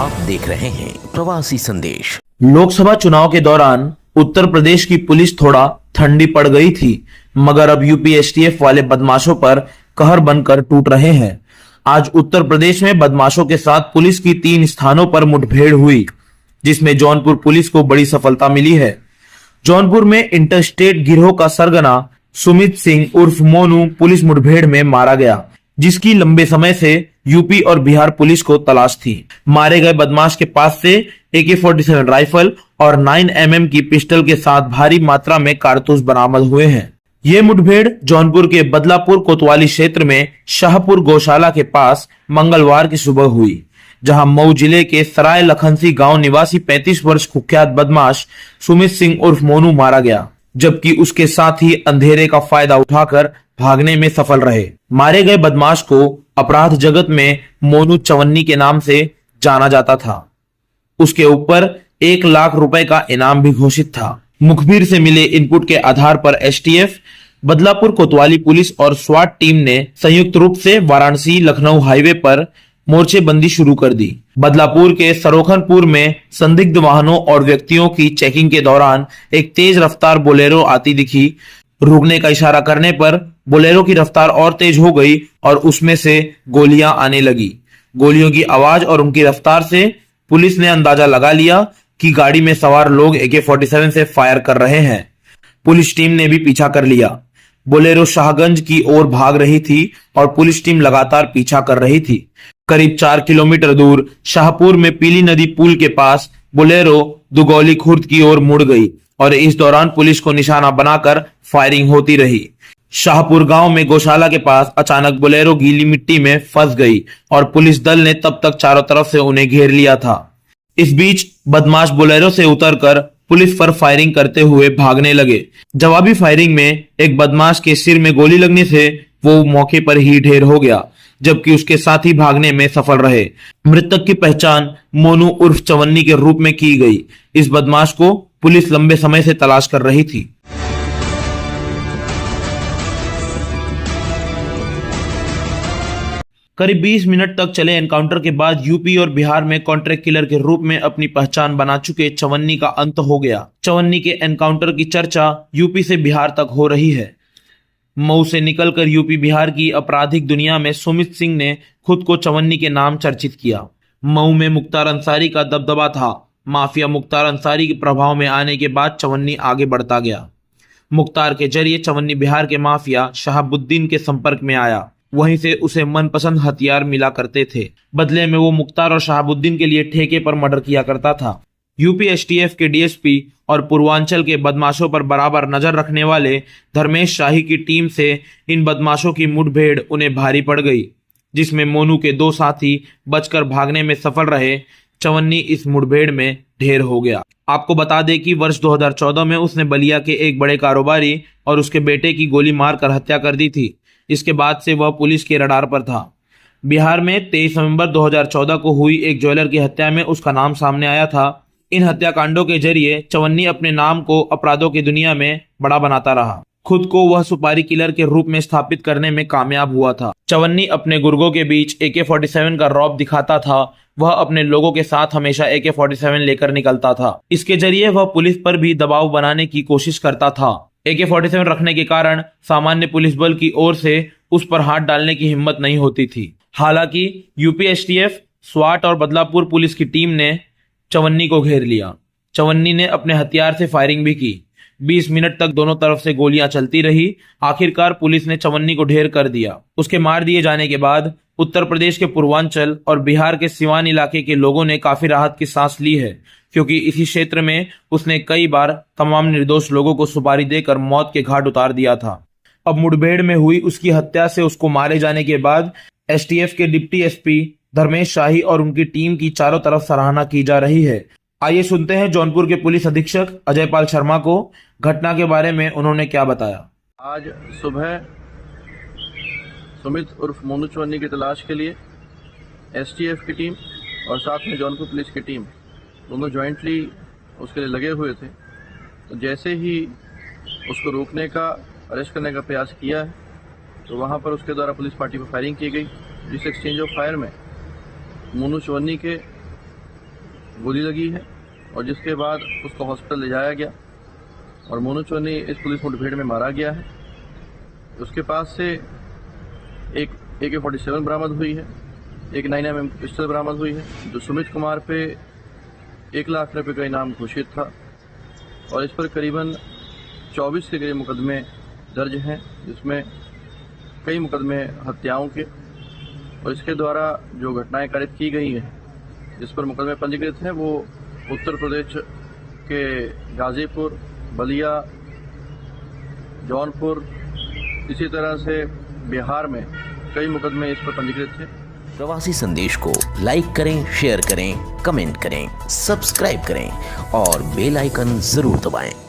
आप देख रहे हैं प्रवासी संदेश। लोकसभा चुनाव के दौरान उत्तर प्रदेश की पुलिस थोड़ा ठंडी पड़ गई थी, मगर अब यूपी एसटीएफ वाले बदमाशों पर कहर बनकर टूट रहे हैं। आज उत्तर प्रदेश में बदमाशों के साथ पुलिस की 3 स्थानों पर मुठभेड़ हुई, जिसमें जौनपुर पुलिस को बड़ी सफलता मिली है। जौनपुर में इंटरस्टेट गिरोह का सरगना सुमित सिंह उर्फ मोनू पुलिस मुठभेड़ में मारा गया, जिसकी लंबे समय से यूपी और बिहार पुलिस को तलाश थी। मारे गए बदमाश के पास से AK-47 राइफल और 9mm की पिस्टल के साथ भारी मात्रा में कारतूस बरामद हुए हैं। ये मुठभेड़ जौनपुर के बदलापुर कोतवाली क्षेत्र में शाहपुर गौशाला के पास मंगलवार की सुबह हुई, जहां मऊ जिले के सराय लखनसी गांव निवासी 35 वर्ष कुख्यात बदमाश सुमित सिंह उर्फ मोनू मारा गया, जबकि उसके साथ ही अंधेरे का फायदा उठाकर भागने में सफल रहे। मारे गए बदमाश को अपराध जगत में मोनू चवन्नी के नाम से जाना जाता था। उसके ऊपर 1 लाख रुपए का इनाम भी घोषित था। मुखबिर से मिले इनपुट के आधार पर एसटीएफ, बदलापुर कोतवाली पुलिस और स्वाट टीम ने संयुक्त रूप से वाराणसी लखनऊ हाईवे पर मोर्चेबंदी शुरू कर दी। बदलापुर के सरोखनपुर में संदिग्ध वाहनों और व्यक्तियों की चेकिंग के दौरान एक तेज रफ्तार बोलेरो आती दिखी। रुकने का इशारा करने पर बोलेरो की रफ्तार और तेज हो गई और उसमें से गोलियां आने लगी। गोलियों की आवाज और उनकी रफ्तार से पुलिस ने अंदाजा लगा लिया कि गाड़ी में सवार लोग AK-47 से फायर कर रहे हैं। पुलिस टीम ने भी पीछा कर लिया। बोलेरो शाहगंज की ओर भाग रही थी और पुलिस टीम लगातार पीछा कर रही थी। करीब 4 किलोमीटर दूर शाहपुर में पीली नदी पुल के पास बोलेरो दुगौली खुर्द की ओर मुड़ गई और इस दौरान पुलिस को निशाना बनाकर फायरिंग होती रही। शाहपुर गांव में गौशाला के पास अचानक बोलेरो गीली मिट्टी में फंस गई और पुलिस दल ने तब तक चारों तरफ से उन्हें घेर लिया था। इस बीच बदमाश बोलेरो से उतरकर पुलिस पर फायरिंग करते हुए भागने लगे। जवाबी फायरिंग में एक बदमाश के सिर में गोली लगने से वो मौके पर ही ढेर हो गया, जबकि उसके साथी भागने में सफल रहे। मृतक की पहचान मोनू उर्फ चवन्नी के रूप में की गई। इस बदमाश को पुलिस लंबे समय से तलाश कर रही थी। करीब 20 मिनट तक चले एनकाउंटर के बाद यूपी और बिहार में कॉन्ट्रैक्ट किलर के रूप में अपनी पहचान बना चुके चवन्नी का अंत हो गया। चवन्नी के एनकाउंटर की चर्चा यूपी से बिहार तक हो रही है। मऊ से निकलकर यूपी बिहार की आपराधिक दुनिया में सुमित सिंह ने खुद को चवन्नी के नाम चर्चित किया। मऊ में मुख्तार अंसारी का दबदबा था। माफिया मुख्तार अंसारी के प्रभाव में आने के बाद चवन्नी आगे बढ़ता गया। मुख्तार के जरिए चवन्नी बिहार के माफिया शहाबुद्दीन के संपर्क में आया। वहीं से उसे मनपसंद हथियार मिला करते थे। बदले में वो मुख्तार और शहाबुद्दीन के लिए ठेके पर मर्डर किया करता था। यूपी एसटीएफ के डीएसपी और पूर्वांचल के बदमाशों पर बराबर नजर रखने वाले धर्मेश शाही की टीम से इन बदमाशों की मुठभेड़ उन्हें भारी पड़ गई, जिसमें मोनू के 2 साथी बचकर भागने में सफल रहे। चवन्नी इस मुठभेड़ में ढेर हो गया। आपको बता दें कि वर्ष 2014 में उसने बलिया के एक बड़े कारोबारी और उसके बेटे की गोली मारकर हत्या कर दी थी। इसके बाद से वह पुलिस के रडार पर था। बिहार में 23 नवंबर 2014 को हुई एक ज्वेलर की हत्या में उसका नाम सामने आया था। इन हत्याकांडों के जरिए चवन्नी अपने नाम को अपराधों की दुनिया में बड़ा बनाता रहा। खुद को वह सुपारी किलर के रूप में स्थापित करने में कामयाब हुआ था। चवन्नी अपने गुर्गों के बीच AK-47 का रौब दिखाता था। वह अपने लोगों के साथ हमेशा AK-47 लेकर निकलता था। इसके जरिए वह पुलिस पर भी दबाव बनाने की कोशिश करता था। AK-47 रखने के कारण सामान्य पुलिस बल की ओर से उस पर हाथ डालने की हिम्मत नहीं होती थी। हालांकि यूपी एसटीएफ, स्वाट और बदलापुर पुलिस की टीम ने चवन्नी को घेर लिया। चवन्नी ने अपने हथियार से फायरिंग भी की। 20 मिनट तक दोनों तरफ से गोलियां चलती रही। आखिरकार पुलिस ने चवन्नी को ढेर कर दिया। उसके मार दिए जाने के बाद उत्तर प्रदेश के पूर्वांचल और बिहार के सिवान इलाके के लोगों ने काफी राहत की सांस ली है, क्योंकि इसी क्षेत्र में उसने कई बार तमाम निर्दोष लोगों को सुपारी देकर मौत के घाट उतार दिया था। अब मुठभेड़ में हुई उसकी हत्या से उसको मारे जाने के बाद एसटीएफ के डिप्टी एसपी धर्मेश शाही और उनकी टीम की चारों तरफ सराहना की जा रही है। आइए सुनते हैं जौनपुर के पुलिस अधीक्षक अजय पाल शर्मा को। घटना के बारे में उन्होंने क्या बताया। आज सुबह सुमित उर्फ मोनू चवन्नी की तलाश के लिए एसटीएफ की टीम और साथ में जौनपुर पुलिस की टीम दोनों जॉइंटली उसके लिए लगे हुए थे। तो जैसे ही उसको रोकने का, अरेस्ट करने का प्रयास किया है, तो वहाँ पर उसके द्वारा पुलिस पार्टी पर फायरिंग की गई, जिस एक्सचेंज ऑफ फायर में मोनू चवन्नी के गोली लगी है और जिसके बाद उसको हॉस्पिटल ले जाया गया और मोनू चौनी इस पुलिस मुठभेड़ में मारा गया है। उसके पास से एक AK-47 बरामद हुई है, एक 9mm पिस्टल बरामद हुई है, जो सुमित कुमार पे 1 लाख रुपए का इनाम घोषित था और इस पर करीबन 24 के करीब मुकदमे दर्ज हैं, जिसमें कई मुकदमे हत्याओं के और इसके द्वारा जो घटनाएं कारित की गई हैं, जिस पर मुकदमे पंजीकृत हैं, वो उत्तर प्रदेश के गाजीपुर, बलिया, जौनपुर, इसी तरह से बिहार में कई मुकदमे इस पर पंजीकृत थे। प्रवासी संदेश को लाइक करें, शेयर करें, कमेंट करें, सब्सक्राइब करें और बेल आइकन जरूर दबाएं।